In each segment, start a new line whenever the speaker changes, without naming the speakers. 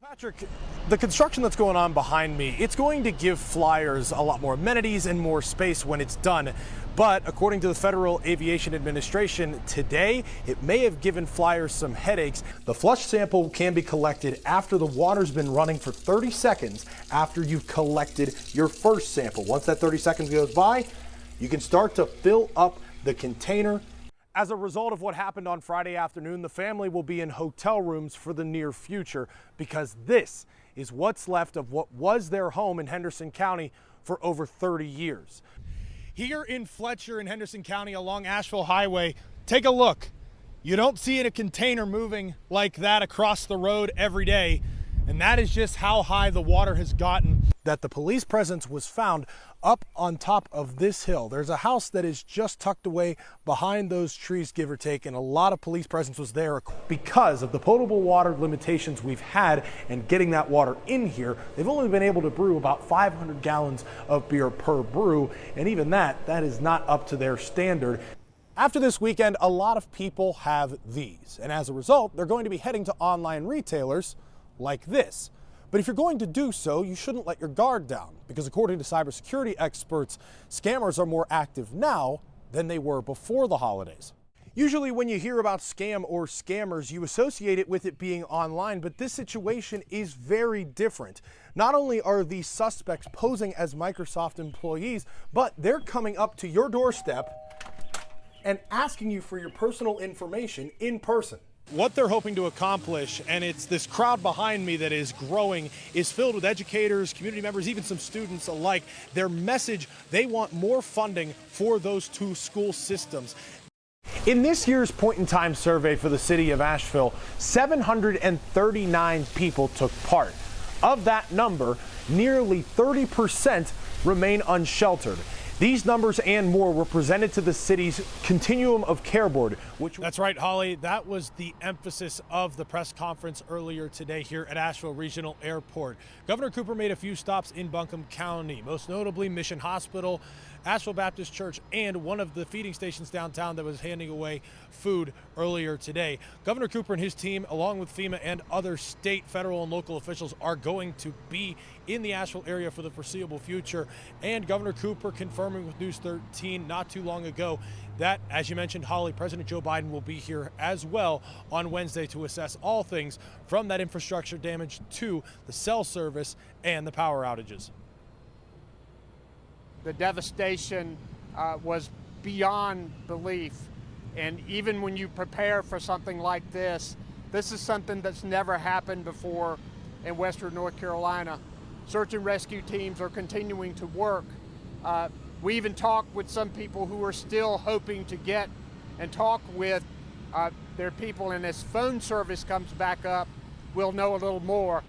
Patrick, the construction that's going on behind me, it's going to give flyers a lot more amenities and more space when it's done. But according to the Federal Aviation Administration today, it may have given flyers some headaches. The flush sample can be collected after the water's been running for 30 seconds after you've collected your first sample. Once that 30 seconds goes by, you can start to fill up the container. As a result of what happened on Friday afternoon, the family will be in hotel rooms for the near future because this is what's left of what was their home in Henderson County for over 30 years. Here in Fletcher in Henderson County along Asheville Highway, take a look. You don't see a container moving like that across the road every day, and that is just how high the water has gotten. That the police presence was found up on top of this hill. There's a house that is just tucked away behind those trees, give or take, and a lot of police presence was there because of the potable water limitations we've had and getting that water in here. They've only been able to brew about 500 gallons of beer per brew, and even that is not up to their standard. After this weekend, a lot of people have these, and as a result, they're going to be heading to online retailers like this. But if you're going to do so, you shouldn't let your guard down, because according to cybersecurity experts, scammers are more active now than they were before the holidays. Usually when you hear about scam or scammers, you associate it with it being online, but this situation is very different. Not only are these suspects posing as Microsoft employees, but they're coming up to your doorstep and asking you for your personal information in person. What they're hoping to accomplish, and it's this crowd behind me that is growing, is filled with educators, community members, even some students alike. Their message, they want more funding for those two school systems. In this year's point in time survey for the city of Asheville, 739 people took part. Of that number, nearly 30% remain unsheltered. These numbers and more were presented to the city's Continuum of Care Board. That's right, Holly. That was the emphasis of the press conference earlier today here at Asheville Regional Airport. Governor Cooper made a few stops in Buncombe County, most notably Mission Hospital, Asheville Baptist Church, and one of the feeding stations downtown that was handing away food earlier today. Governor Cooper and his team, along with FEMA and other state, federal, and local officials, are going to be in the Asheville area for the foreseeable future. And Governor Cooper confirming with News 13 not too long ago that, as you mentioned, Holly, President Joe Biden will be here as well on Wednesday to assess all things from that infrastructure damage to the cell service and the power outages.
The devastation was beyond belief. And even when you prepare for something like this is something that's never happened before in Western North Carolina. Search and rescue teams are continuing to work. We even talked with some people who are still hoping to get and talk with their people, and as phone service comes back up, we'll know a little more.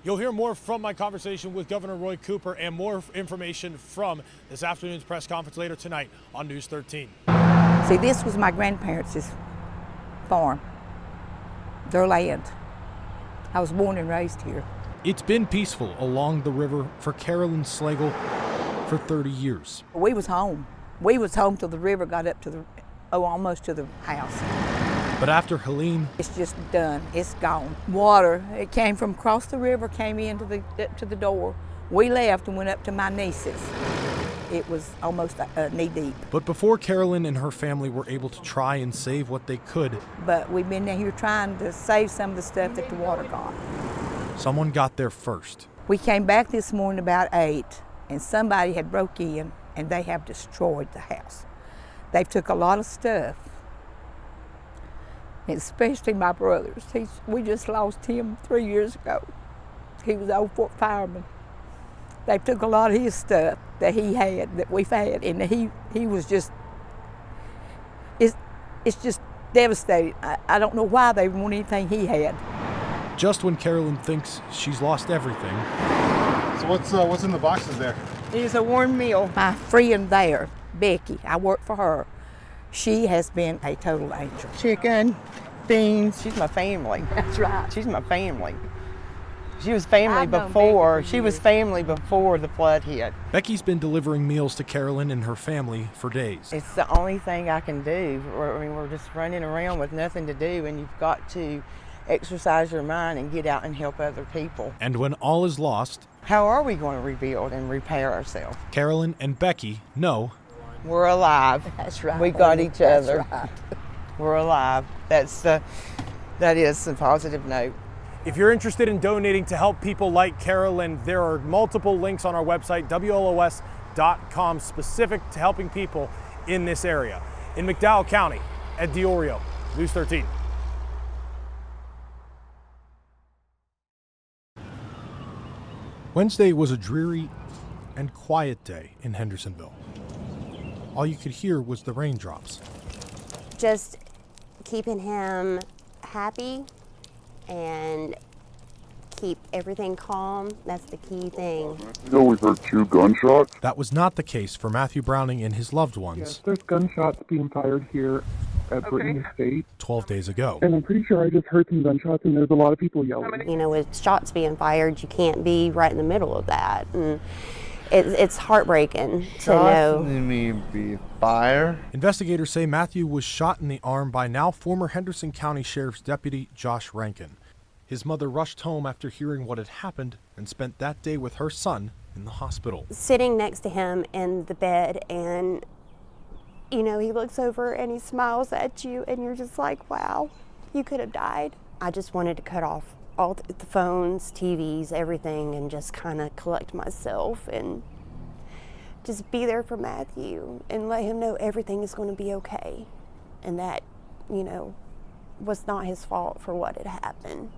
You'll hear more from my conversation with Governor Roy Cooper and more information from this afternoon's press conference later tonight on News 13.
See, this was my grandparents' farm, their land. I was born and raised here.
It's been peaceful along the river for Carolyn Slagle for 30 years.
We was home. We was home till the river got up to almost to the house.
But after Helene,
it's just done. It's gone. Water, it came from across the river, came into to the door. We left and went up to my niece's. It was almost knee deep.
But before Carolyn and her family were able to try and save what they could,
but we've been here trying to save some of the stuff that the water got.
Someone got there first.
We came back this morning about 8, and somebody had broke in, and they have destroyed the house. They've took a lot of stuff, especially my brother's. We just lost him 3 years ago. He was old Fort fireman. They took a lot of his stuff that he had, that we've had, and he was just, it's just devastating. I don't know why they want anything he had.
Just when Carolyn thinks she's lost everything.
So what's in the boxes there?
It's a warm meal. My friend there, Becky, I work for her. She has been a total angel.
Chicken, beans. She's my family.
That's right.
She's my family. She was family before. She was family before the flood hit.
Becky's been delivering meals to Carolyn and her family for days.
It's the only thing I can do. We're just running around with nothing to do, and you've got to exercise your mind and get out and help other people.
And when all is lost,
How are we going to rebuild and repair ourselves?
Carolyn and Becky know
We're alive.
That's right.
We got each
That's
other.
right.
We're alive. That is the positive note.
if you're interested in donating to help people like Carolyn, there are multiple links on our website, WLOS.com, specific to helping people in this area. In McDowell County, at DiOrio, News 13. Wednesday was a dreary and quiet day in Hendersonville. All you could hear was the raindrops.
Just keeping him happy and keep everything calm. That's the key thing.
We heard 2 gunshots.
That was not the case for Matthew Browning and his loved ones.
Yes, there's gunshots being fired here at Brittany Estate.
12 days ago.
And I'm pretty sure I just heard some gunshots and there's a lot of people yelling.
You know, with shots being fired, you can't be right in the middle of that. And it's heartbreaking to know.
Maybe fire.
Investigators say Matthew was shot in the arm by now former Henderson County Sheriff's Deputy Josh Rankin. His mother rushed home after hearing what had happened and spent that day with her son in the hospital.
Sitting next to him in the bed, and you know, he looks over and he smiles at you, and you're just like, wow, you could have died. I just wanted to cut off all the phones, TVs, everything, and just kind of collect myself and just be there for Matthew and let him know everything is going to be okay, and that, you know, was not his fault for what had happened,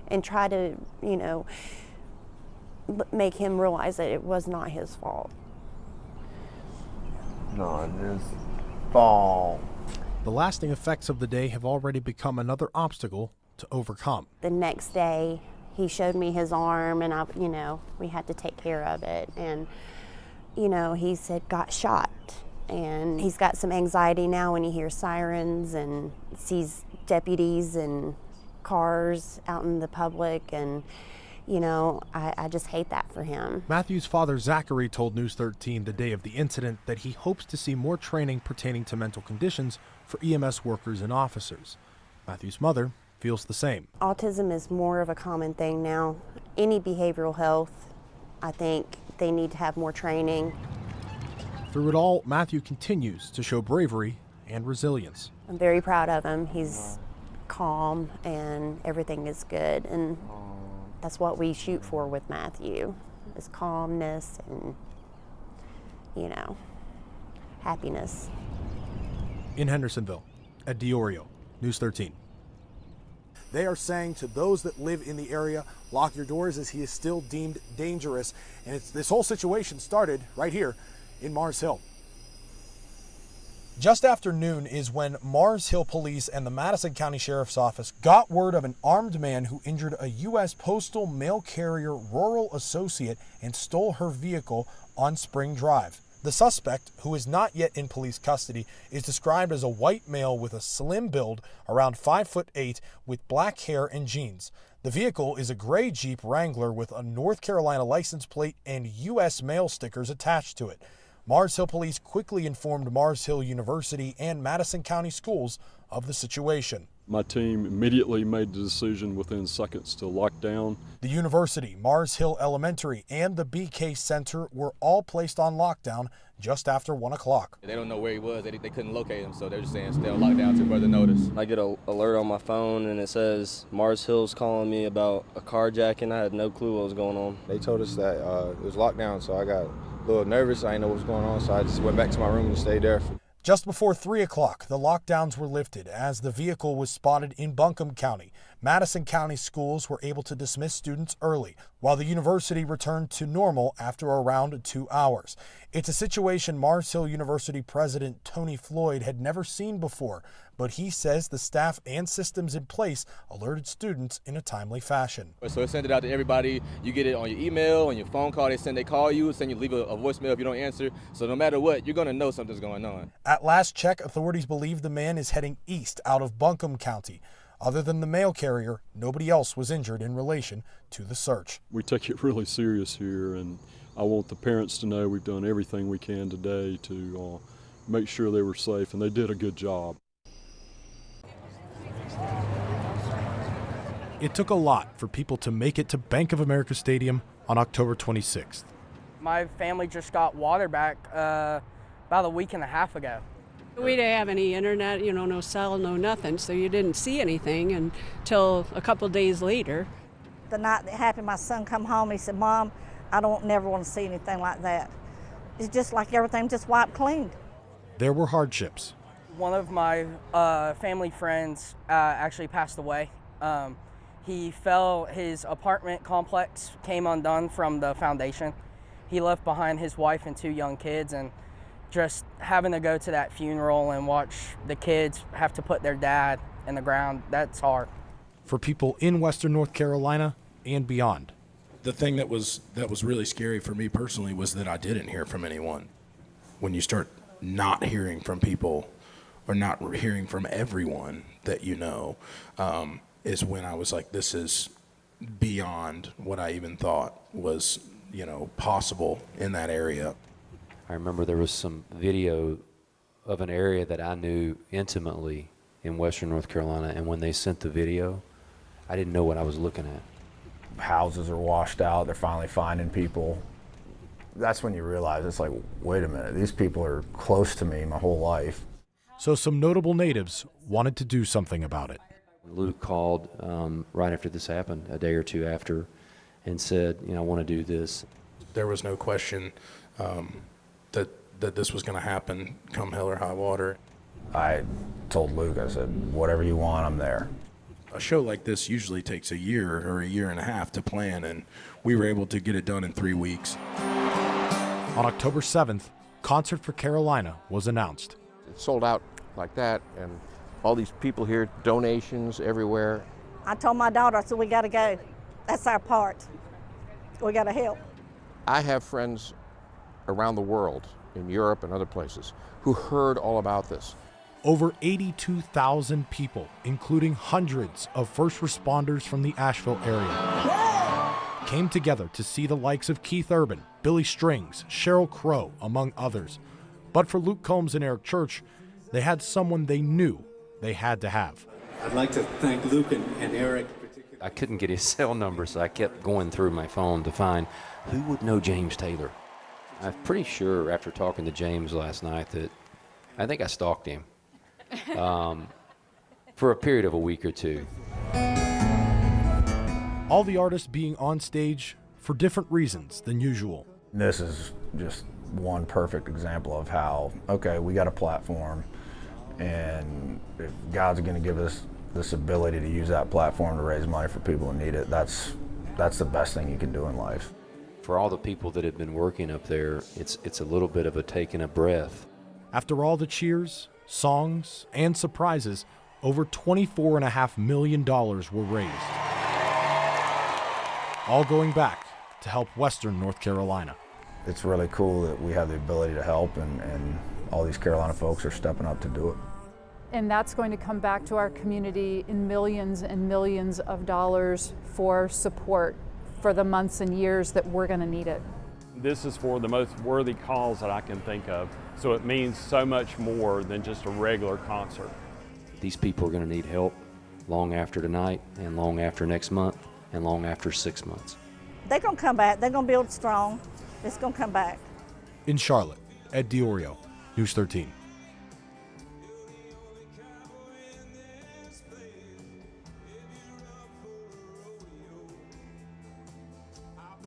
and try to, you know, make him realize that it was not his fault.
Not his fault.
The lasting effects of the day have already become another obstacle to overcome.
The next day, he showed me his arm, and you know, we had to take care of it. And, you know, he said got shot, and he's got some anxiety now when he hears sirens and sees deputies and cars out in the public, and you know, I just hate that for him.
Matthew's father, Zachary, told News 13 the day of the incident that he hopes to see more training pertaining to mental conditions for EMS workers and officers. Matthew's mother feels the same.
Autism is more of a common thing now. Any behavioral health, I think they need to have more training.
Through it all, Matthew continues to show bravery and resilience.
I'm very proud of him. He's calm and everything is good, and that's what we shoot for with Matthew, is calmness and, you know, happiness.
In Hendersonville, at DiOrio, News 13. They are saying to those that live in the area, lock your doors as he is still deemed dangerous. And this whole situation started right here in Mars Hill. Just after noon is when Mars Hill Police and the Madison County Sheriff's Office got word of an armed man who injured a U.S. Postal Mail Carrier rural associate and stole her vehicle on Spring Drive. The suspect, who is not yet in police custody, is described as a white male with a slim build, around 5'8", with black hair and jeans. The vehicle is a gray Jeep Wrangler with a North Carolina license plate and U.S. mail stickers attached to it. Mars Hill Police quickly informed Mars Hill University and Madison County Schools of the situation.
My team immediately made the decision within seconds to lock down.
The university, Mars Hill Elementary, and the BK Center were all placed on lockdown just after 1 o'clock.
They don't know where he was. They couldn't locate him, so they're just saying stay on lockdown until further notice.
I get an alert on my phone, and it says Mars Hill's calling me about a carjacking. I had no clue what was going on.
They told us that it was lockdown, so I got a little nervous. I didn't know what was going on, so I just went back to my room and stayed there.
Just before 3 o'clock, the lockdowns were lifted as the vehicle was spotted in Buncombe County. Madison County schools were able to dismiss students early, while the university returned to normal after around 2 hours. It's a situation Mars Hill University President Tony Floyd had never seen before, but he says the staff and systems in place alerted students in a timely fashion.
So they send it out to everybody. You get it on your email, on your phone call. They call you, leave a voicemail if you don't answer. So no matter what, you're going to know something's going on.
At last check, authorities believe the man is heading east out of Buncombe County. Other than the mail carrier, nobody else was injured in relation to the search.
We take it really serious here, and I want the parents to know we've done everything we can today to make sure they were safe, and they did a good job.
It took a lot for people to make it to Bank of America Stadium on October 26th.
My family just got water back about a week and a half ago.
We didn't have any internet, no cell, no nothing, so you didn't see anything until a couple days later.
The night that happened, my son come home, he said, Mom, I don't never want to see anything like that. It's just like everything just wiped clean.
There were hardships.
One of my family friends actually passed away. He fell, his apartment complex came undone from the foundation. He left behind his wife and 2 young kids, and just having to go to that funeral and watch the kids have to put their dad in the ground, that's hard.
For people in Western North Carolina and beyond.
The thing that was really scary for me personally was that I didn't hear from anyone. When you start not hearing from people or not hearing from everyone that you know, is when I was like, this is beyond what I even thought was, possible in that area.
I remember there was some video of an area that I knew intimately in Western North Carolina, and when they sent the video, I didn't know what I was looking at.
Houses are washed out, they're finally finding people. That's when you realize, it's like, wait a minute, these people are close to me my whole life.
So some notable natives wanted to do something about it.
Luke called right after this happened, a day or two after, and said, I want to do this.
There was no question that this was going to happen come hell or high water.
I told Luke, I said, whatever you want, I'm there.
A show like this usually takes a year or a year and a half to plan, and we were able to get it done in 3 weeks.
On October 7th, Concert for Carolina was announced.
It sold out like that, and all these people here, donations everywhere.
I told my daughter, I said, we got to go. That's our part. We got to help.
I have friends around the world, in Europe and other places, who heard all about this.
Over 82,000 people, including hundreds of first responders from the Asheville area, came together to see the likes of Keith Urban, Billy Strings, Sheryl Crow, among others. But for Luke Combs and Eric Church, they had someone they knew they had to have.
I'd like to thank Luke and Eric.
I couldn't get his cell number, so I kept going through my phone to find who would know James Taylor. I'm pretty sure after talking to James last night that I think I stalked him for a period of a week or two.
All the artists being on stage for different reasons than usual.
This is just one perfect example of how, okay, we got a platform, and if God's going to give us this ability to use that platform to raise money for people who need it, that's the best thing you can do in life.
For all the people that have been working up there, it's a little bit of a taking a breath.
After all the cheers, songs, and surprises, over $24.5 million were raised. All going back to help Western North Carolina.
It's really cool that we have the ability to help, and all these Carolina folks are stepping up to do it.
And that's going to come back to our community in millions and millions of dollars for support for the months and years that we're going to need it.
This is for the most worthy cause that I can think of, so it means so much more than just a regular concert.
These people are going to need help long after tonight, and long after next month, and long after 6 months.
They're going to come back. They're going to build strong. It's going to come back.
In Charlotte, at DiOrio, News 13.